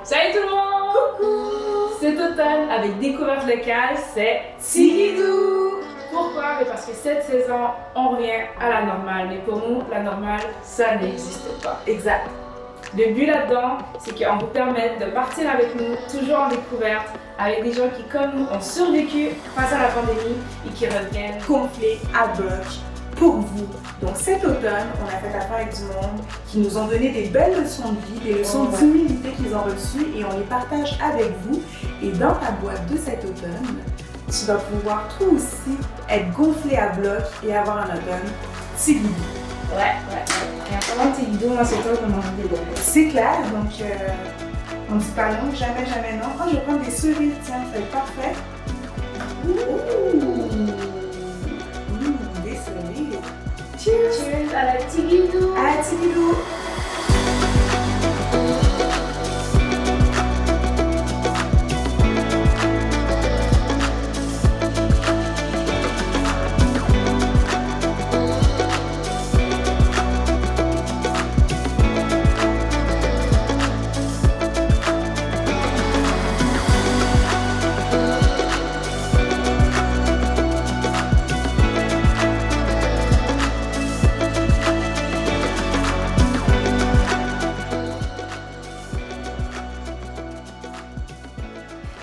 Salut tout le monde! Coucou! Cet automne, avec Découverte locale, c'est Tigidou! Pourquoi? Parce que cette saison, on revient à la normale. Mais pour nous, la normale, ça n'existe pas. Exact. Le but là-dedans, c'est qu'on vous permette de partir avec nous, toujours en découverte, avec des gens qui, comme nous, ont survécu face à la pandémie et qui reviennent Complet à bloc pour vous. Donc cet automne, on a fait affaire avec du monde qui nous ont donné des belles leçons de vie, des leçons d'humilité qu'ils ont reçues et on les partage avec vous. Et dans ta boîte de cet automne, tu vas pouvoir toi aussi être gonflé à bloc et avoir un automne Tigidou. Ouais. Et en parlant de Tigidou, moi c'est toi qui m'en dis des bonnes. C'est clair, donc on dit pas non, jamais non. Ah, je vais prendre des cerises, tiens, ça va être parfait. Des cerises. Cheers à la Tigidou! À la Tigidou!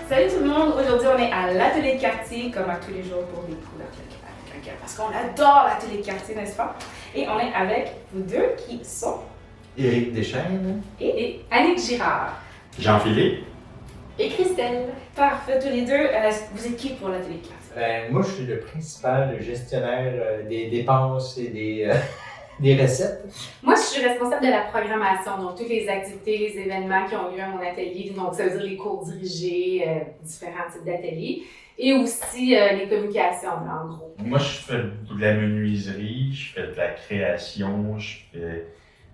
Salut tout le monde! Aujourd'hui, on est à l'atelier de quartier, comme à tous les jours pour Découverte locale avec un cœur. Parce qu'on adore l'atelier de quartier, n'est-ce pas? Et on est avec vous deux qui sont Éric Deschênes. et Annick Girard. Jean-Philippe. Et Christelle. Parfait, tous les deux. Vous êtes qui pour l'atelier de quartier? Moi, je suis le principal gestionnaire des dépenses et des recettes. Moi, je suis responsable de la programmation, donc toutes les activités, les événements qui ont lieu à mon atelier, donc ça veut dire les cours dirigés, différents types d'ateliers, et aussi les communications, en gros. Moi, je fais de la menuiserie, je fais de la création, je fais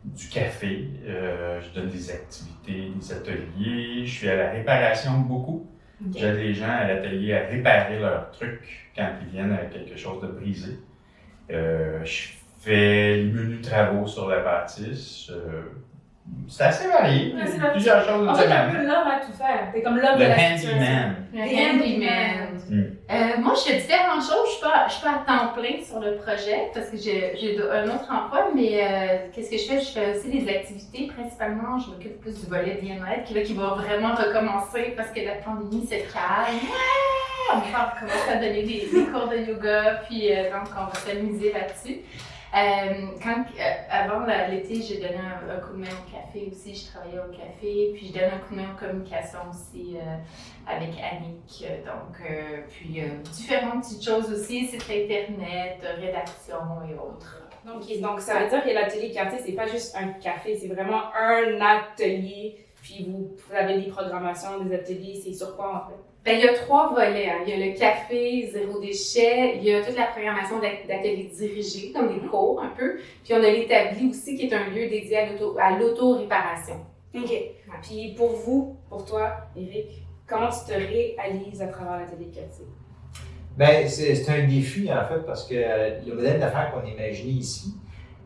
du café, je donne des activités, des ateliers, je suis à la réparation beaucoup. Okay. J'aide les gens à l'atelier à réparer leurs trucs quand ils viennent avec quelque chose de brisé. Je fais les menus travaux sur la bâtisse. C'est assez varié. Ouais, c'est Plusieurs choses En de fait, t'es un semaine. peu l'homme à tout faire. T'es comme l'homme de Le la situation. handyman. Le handyman. Moi, je fais différentes choses. Je suis pas à temps plein sur le projet parce que j'ai un autre emploi, mais qu'est-ce que je fais? Je fais aussi des activités. Principalement, je m'occupe plus du volet bien-être qui va vraiment recommencer parce que la pandémie se calme. Ouais! On va commencer à donner des cours de yoga, puis donc on va s'amuser là-dessus. Avant l'été, j'ai donné un coup de main au café aussi, je travaillais au café, puis je donne un coup de main en communication aussi avec Annick, puis différentes petites choses aussi, site internet, rédaction et autres. Donc, ça veut dire que l'atelier de quartier, c'est pas juste un café, c'est vraiment un atelier. Puis vous avez des programmations, des ateliers, c'est sur quoi en fait? Ben, il y a 3 volets. Hein. Il y a le café, zéro déchet, il y a toute la programmation d'ateliers dirigés, comme des cours un peu. Puis on a l'établi aussi, qui est un lieu dédié à l'auto-réparation. OK. Puis pour vous, pour toi, Éric, comment tu te réalises à travers l'atelier de quartier? Ben, c'est un défi, en fait, parce que le modèle d'affaires qu'on imaginait ici,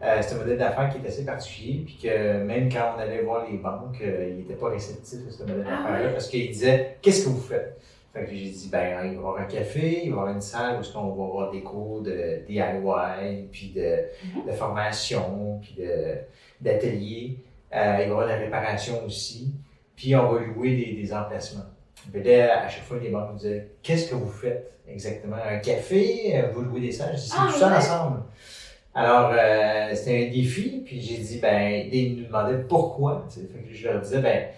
c'est un modèle d'affaires qui est assez particulier, puis que même quand on allait voir les banques, ils n'étaient pas réceptifs à ce modèle d'affaires-là, parce qu'ils disaient « Qu'est-ce que vous faites? » Fait que j'ai dit « Ben, il va y avoir un café, il va y avoir une salle où on va avoir des cours de DIY, puis de formation, puis d'ateliers. Il va y avoir de la réparation aussi, puis on va louer des emplacements. » Puis là, à chaque fois, les banques nous disaient « Qu'est-ce que vous faites exactement? Un café? Vous louez des salles? » Je dis « C'est tout ça ensemble. » Alors, c'était un défi, puis j'ai dit, ils nous demandaient pourquoi. Fait que je leur disais,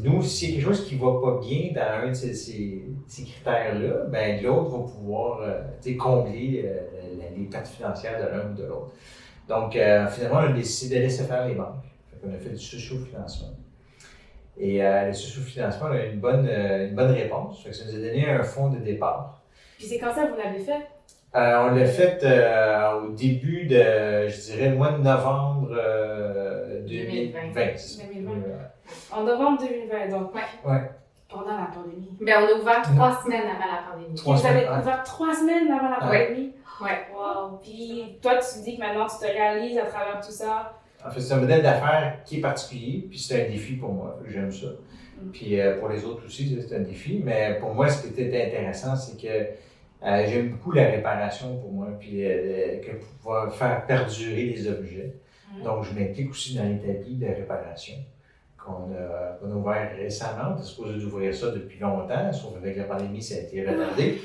nous, s'il y a quelque chose qui ne va pas bien dans un de ces critères-là, l'autre va pouvoir combler les pertes financières de l'un ou de l'autre. Donc, finalement, on a décidé de laisser faire les banques. Fait qu'on a fait du socio-financement. Et le socio-financement, on a eu une bonne réponse. Fait que ça nous a donné un fonds de départ. Puis c'est quand ça vous l'avez fait? On l'a fait au début de, je dirais, le mois de novembre 2020. 2020. En novembre 2020, donc. Ouais. Pendant la pandémie. Ben, on a ouvert 3 semaines avant la pandémie. Vous avez ouvert 3 semaines avant la pandémie? Ouais. Wow. Puis toi, tu te dis que maintenant, tu te réalises à travers tout ça. En fait, c'est un modèle d'affaires qui est particulier, puis c'est un défi pour moi. J'aime ça. Puis pour les autres aussi, c'est un défi. Mais pour moi, ce qui était intéressant, c'est que j'aime beaucoup la réparation pour moi, puis que pouvoir faire perdurer les objets. Donc, je m'implique aussi dans l'établi de réparation qu'on a ouvert récemment. On était supposé d'ouvrir ça depuis longtemps, sauf qu'avec la pandémie, ça a été retardé.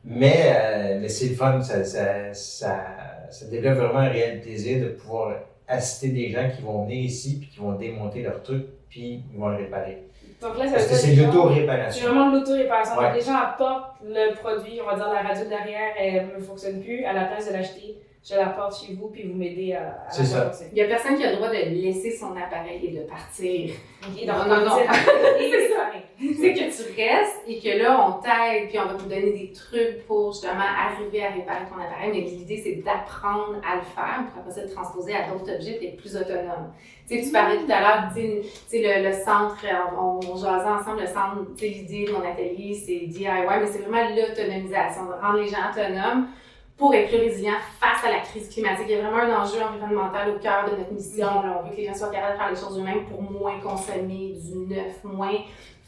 Mais c'est le fun, ça développe vraiment un réel plaisir de pouvoir assister des gens qui vont venir ici, puis qui vont démonter leur truc, puis ils vont le réparer. Donc là, ça Parce veut que dire c'est les gens- l'auto-réparation. C'est vraiment de l'auto-réparation. Ouais. Donc, les gens apportent le produit, on va dire la radio derrière, elle ne fonctionne plus. À la place de l'acheter, je l'apporte chez vous, puis vous m'aidez à C'est la ça. faire fonctionner. Il n'y a personne qui a le droit de laisser son appareil et de partir. Ok, Non, donc, non, non. c'est ça. C'est que tu restes et que là, on t'aide, puis on va te donner des trucs pour justement arriver à réparer ton appareil. Mais l'idée, c'est d'apprendre à le faire pour après ça le transposer à d'autres objets et être plus autonome. Tu sais, tu parlais tout à l'heure, tu sais, le centre, on jasait ensemble, le centre, tu sais, l'idée de mon atelier, c'est DIY, mais c'est vraiment l'autonomisation, de rendre les gens autonomes pour être plus résilients face à la crise climatique. Il y a vraiment un enjeu environnemental au cœur de notre mission. Là. On veut que les gens soient capables de faire les choses eux-mêmes pour moins consommer du neuf, moins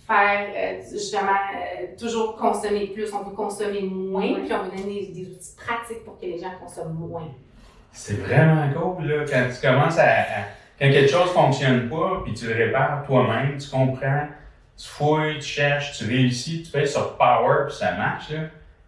faire, justement, toujours consommer plus. On veut consommer moins, puis on veut donner des outils pratiques pour que les gens consomment moins. C'est vraiment cool, là, quand tu commences quand quelque chose ne fonctionne pas, puis tu le répares toi-même, tu comprends, tu fouilles, tu cherches, tu réussis, tu fais sur Power, puis ça marche, là.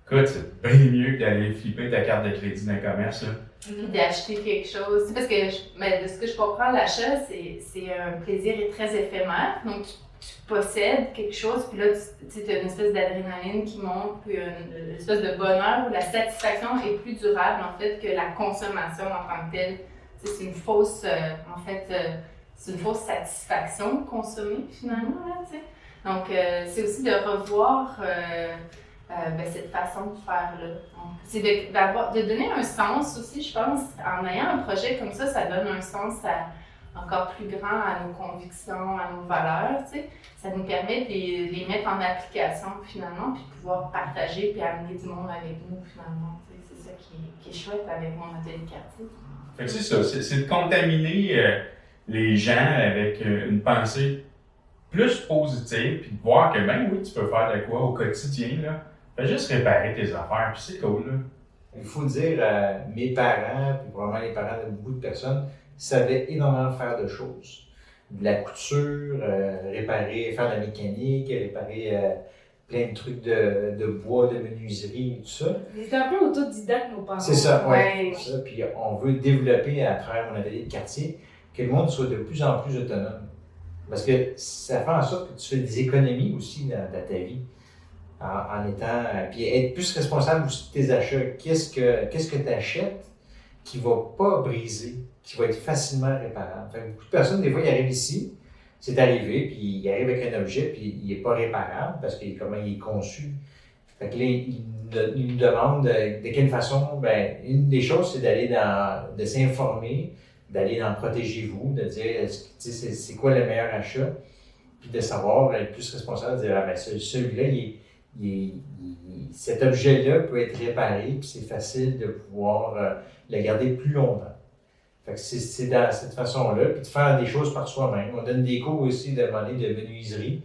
Écoute, c'est bien mieux que d'aller flipper ta carte de crédit d'un commerce, là. Puis d'acheter quelque chose. C'est parce que, mais de ce que je comprends, l'achat, c'est un plaisir très éphémère. Donc, tu possèdes quelque chose, puis là, tu as une espèce d'adrénaline qui monte, puis une espèce de bonheur où la satisfaction est plus durable, en fait, que la consommation en tant que telle. C'est une fausse, c'est une fausse satisfaction de consommer, finalement, là, tu sais. Donc, c'est aussi de revoir cette façon de faire-là. C'est de donner un sens aussi, je pense. En ayant un projet comme ça donne un sens encore plus grand à nos convictions, à nos valeurs, tu sais. Ça nous permet de les mettre en application, finalement, puis de pouvoir partager puis amener du monde avec nous, finalement. Tu sais. C'est ça qui est chouette avec mon atelier de quartier. Fait que c'est ça, c'est de contaminer les gens avec une pensée plus positive, puis de voir que, ben oui, tu peux faire de quoi au quotidien, là. Fais juste réparer tes affaires, puis c'est cool, là. Il faut dire, mes parents, puis probablement les parents de beaucoup de personnes, savaient énormément faire de choses. De la couture, réparer, faire de la mécanique, réparer plein de trucs de bois, de menuiserie, tout ça. Ils étaient un peu autodidactes, nos parents. C'est ça, Ouais. c'est ça. Puis on veut développer à travers mon atelier de quartier que le monde soit de plus en plus autonome. Parce que ça fait en sorte que tu fais des économies aussi dans ta vie. En étant. Puis être plus responsable aussi de tes achats. Qu'est-ce que tu achètes qui ne va pas briser, qui va être facilement réparable? Fait que beaucoup de personnes, des fois, ils arrivent ici, c'est arrivé, puis ils arrivent avec un objet, puis il n'est pas réparable parce que comment il est conçu. Fait que là, ils nous demandent de quelle façon. Ben, une des choses, c'est de s'informer, d'aller dans Protégez-vous, de dire c'est quoi le meilleur achat, puis de savoir être plus responsable, de dire ah, ben, celui-là, cet objet-là peut être réparé, puis c'est facile de pouvoir le garder plus longtemps. Fait que c'est dans cette façon-là, puis de faire des choses par soi-même. On donne des cours aussi de menuiserie,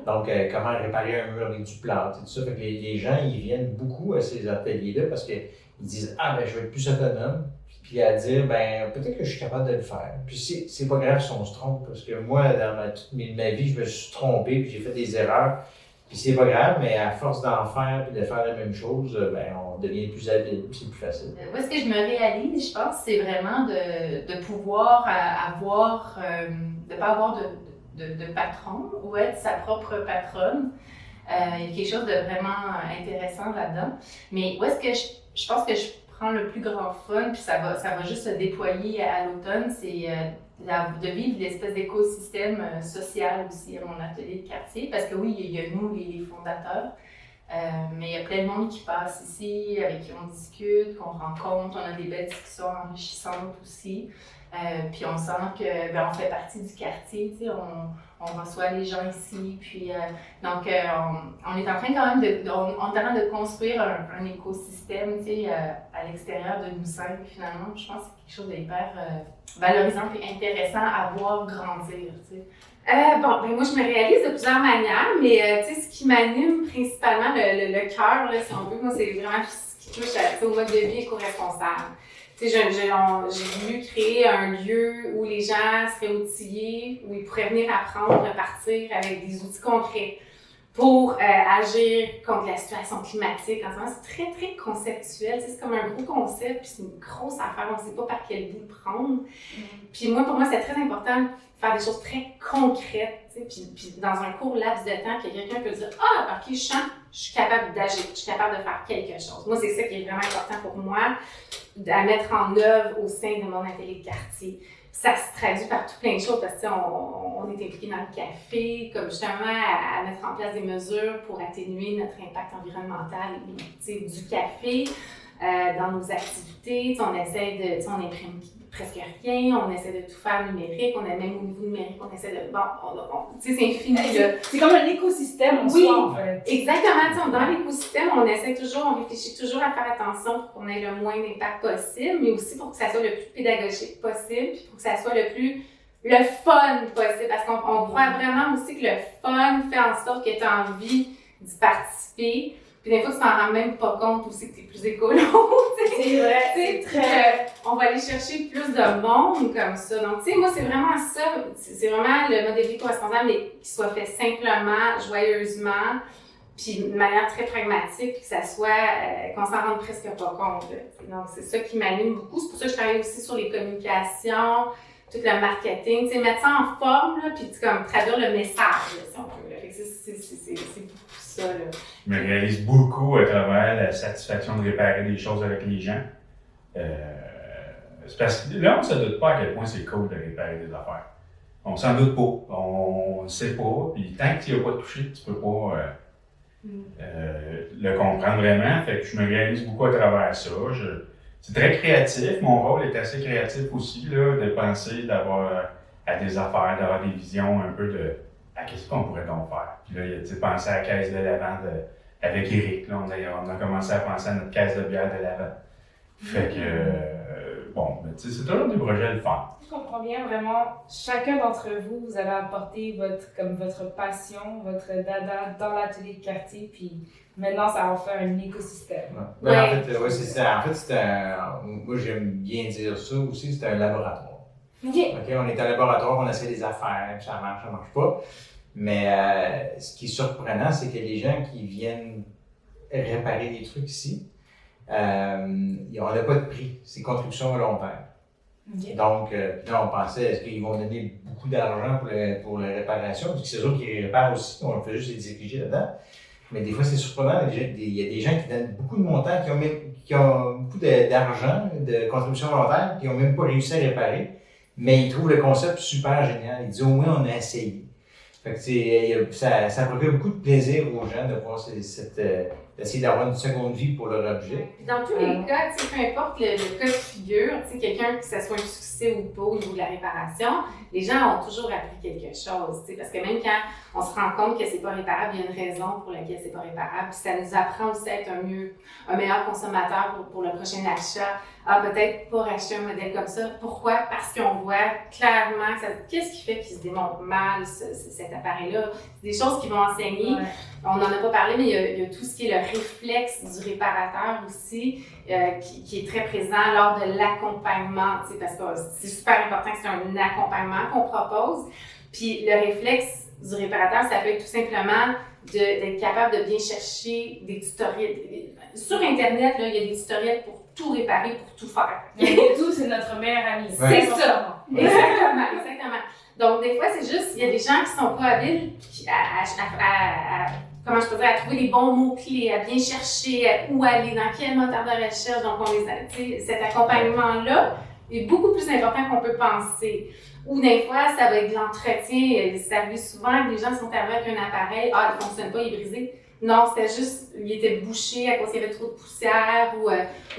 donc comment réparer un mur avec du plâtre et tout ça. Fait que les gens, ils viennent beaucoup à ces ateliers-là parce qu'ils disent « Ah, ben je vais être plus autonome », puis à dire « Ben peut-être que je suis capable de le faire ». Puis c'est pas grave si on se trompe, parce que moi, dans toute ma vie, je me suis trompé, puis j'ai fait des erreurs. Puis c'est pas grave, mais à force d'en faire et de faire la même chose, ben on devient plus habile, puis c'est plus facile. Où est-ce que je me réalise, je pense, c'est vraiment de pouvoir avoir, de ne pas avoir de patron ou être sa propre patronne. Il y a quelque chose de vraiment intéressant là-dedans. Mais où est-ce que je pense que je prends le plus grand fun, puis ça va juste se déployer à l'automne, c'est de vivre l'espèce d'écosystème social aussi à mon atelier de quartier. Parce que oui, il y a nous, les fondateurs, mais il y a plein de monde qui passe ici, avec qui on discute, qu'on rencontre, on a des belles discussions enrichissantes aussi. Puis on sent que on fait partie du quartier, tu sais, on reçoit les gens ici, puis donc on est en train quand même on est en train de construire un écosystème, tu sais, à l'extérieur de nous cinq finalement. Je pense que c'est quelque chose d'hyper valorisant et intéressant à voir grandir, tu sais. Moi, je me réalise de plusieurs manières, mais tu sais, ce qui m'anime principalement, le cœur, là, si on veut, moi, c'est vraiment ce qui touche au mode de vie éco-responsable. Tu sais, j'ai voulu créer un lieu où les gens seraient outillés, où ils pourraient venir apprendre, repartir avec des outils concrets pour agir contre la situation climatique. En ce moment, c'est très, très conceptuel. Tu sais, c'est comme un gros concept, puis c'est une grosse affaire. On ne sait pas par quel bout le prendre. Puis moi, pour moi, c'est très important de faire des choses très concrètes. Tu sais, puis dans un court laps de temps, que quelqu'un peut dire « Ah, par qui je chante, je suis capable d'agir, je suis capable de faire quelque chose. » Moi, c'est ça qui est vraiment important pour moi, à mettre en œuvre au sein de mon atelier de quartier. Ça se traduit par tout plein de choses parce que on est impliqué dans le café, comme justement à mettre en place des mesures pour atténuer notre impact environnemental du café dans nos activités. On essaie de, on imprime presque rien, on essaie de tout faire numérique, on a même au niveau numérique, on essaie de, c'est infini. C'est comme un écosystème en soi, en fait. Exactement, dans l'écosystème, on réfléchit toujours à faire attention pour qu'on ait le moins d'impact possible, mais aussi pour que ça soit le plus pédagogique possible, puis pour que ça soit le fun possible, parce qu'on croit vraiment aussi que le fun fait en sorte que tu as envie d'y participer. Puis des fois, tu t'en rends même pas compte aussi que t'es plus écolo. C'est vrai, c'est très... On va aller chercher plus de monde comme ça. Donc, tu sais, moi, c'est vraiment ça. C'est vraiment le mode de vie éco-responsable, mais qui soit fait simplement, joyeusement, puis de manière très pragmatique, puis que ça soit, qu'on s'en rende presque pas compte. Donc, c'est ça qui m'anime beaucoup. C'est pour ça que je travaille aussi sur les communications, tout le marketing, tu sais, mettre ça en forme, là, puis comme traduire le message, là, si on peut. Là. Fait que c'est beaucoup ça, là. Je me réalise beaucoup à travers la satisfaction de réparer des choses avec les gens. C'est parce que là, on ne se doute pas à quel point c'est cool de réparer des affaires. On s'en doute pas, on ne sait pas, puis tant que tu n'y as pas touché, tu peux pas le comprendre vraiment. Fait que je me réalise beaucoup à travers ça. C'est très créatif, mon rôle est assez créatif aussi, là, de penser, d'avoir à des affaires, d'avoir des visions un peu de qu'est-ce qu'on pourrait donc faire. Puis là, il a pensé à la caisse de lavande avec Eric, là, on a commencé à penser à notre caisse de bière de lavande. Fait que, tu sais, c'est toujours des projets le fun. Je comprends bien, vraiment, chacun d'entre vous, vous avez apporté votre passion, votre dada dans l'atelier de quartier, puis maintenant, ça en fait un écosystème. Ouais. En fait, moi, j'aime bien dire ça aussi, c'est un laboratoire. OK, on est un laboratoire, on essaie des affaires, ça marche pas. Mais ce qui est surprenant, c'est que les gens qui viennent réparer des trucs ici, on n'a pas de prix, c'est contribution volontaire. Okay. Donc, là, on pensait, est-ce qu'ils vont donner beaucoup d'argent pour la réparation? Parce que c'est eux qui réparent aussi, on fait juste les diriger là-dedans. Mais des fois, c'est surprenant, il y a des gens qui donnent beaucoup de montants, qui ont beaucoup d'argent, de contribution volontaire, qui n'ont même pas réussi à réparer. Mais ils trouvent le concept super génial. Ils disent au moins on a essayé. Fait que ça procure beaucoup de plaisir aux gens de voir d'essayer d'avoir une seconde vie pour leur objet. Puis dans tous les cas, peu importe le cas de figure, quelqu'un que ça soit un succès ou pas au niveau de la réparation, les gens ont toujours appris quelque chose. Parce que même quand on se rend compte que c'est pas réparable, il y a une raison pour laquelle c'est pas réparable. Puis ça nous apprend aussi à être un meilleur consommateur pour le prochain achat. Peut-être pas racheter un modèle comme ça. Pourquoi? Parce qu'on voit clairement qu'est-ce qui fait qu'il se démonte mal, cet appareil-là. C'est des choses qui vont enseigner. Ouais. On n'en a pas parlé, mais il y a tout ce qui est le réflexe du réparateur aussi, qui est très présent lors de l'accompagnement, parce que c'est super important que c'est un accompagnement qu'on propose. Puis le réflexe du réparateur, ça peut être tout simplement d'être capable de bien chercher des tutoriels. Sur Internet, là, il y a des tutoriels pour tout réparer, pour tout faire. Tout, c'est notre meilleur ami. C'est ça. Exactement. Donc, des fois, c'est juste, il y a des gens qui sont pas habiles à trouver les bons mots-clés, à bien chercher où aller, dans quel moteur de recherche. Donc, cet accompagnement-là est beaucoup plus important qu'on peut penser. Ou des fois, ça va être de l'entretien. Ça arrive souvent que les gens sont arrivés avec un appareil, il ne fonctionne pas, il est brisé. Non, c'était juste, il était bouché à cause qu'il y avait trop de poussière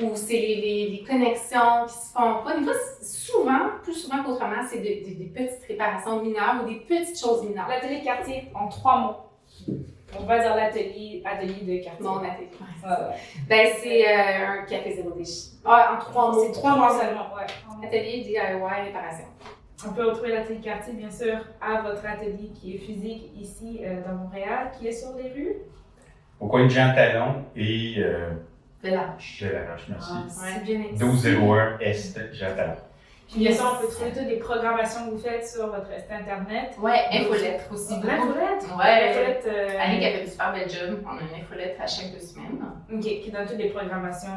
ou c'est les connexions qui se font pas. Des fois, plus souvent qu'autrement, c'est des petites réparations mineures ou des petites choses mineures. L'atelier de quartier, en 3 mots. On va dire l'atelier de quartier. Mon atelier. C'est un café zéro déchet. En 3 mots. C'est 3 mots seulement, ouais. Atelier DIY réparation. On peut retrouver l'atelier quartier, bien sûr, à votre atelier qui est physique ici dans Montréal, qui est sur les rues. Au coin de Jean Talon et De l'âge. de la Roche, merci. C'est bien dit. 1201 Est Jean Talon. Puis bien sûr, on peut trouver toutes les programmations que vous faites sur votre site internet. Ouais, infolettre aussi. L'infolette? Ouais. L'infolette, Annick a fait du super bel job. On a une infolette à chaque 2 semaines. OK, qui donne toutes les programmations.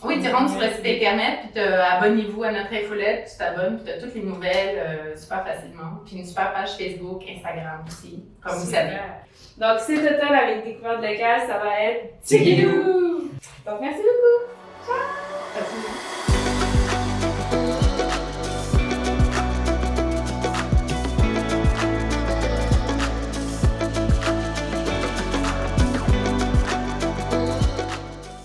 Oui, tu rentres sur le site internet, puis abonnez-vous à notre infolette, tu t'abonnes, puis tu as toutes les nouvelles super facilement. Puis une super page Facebook, Instagram aussi, comme vous savez. Donc, cet automne, avec Découverte locale, ça va être Tigidou! Donc, merci beaucoup! Ciao!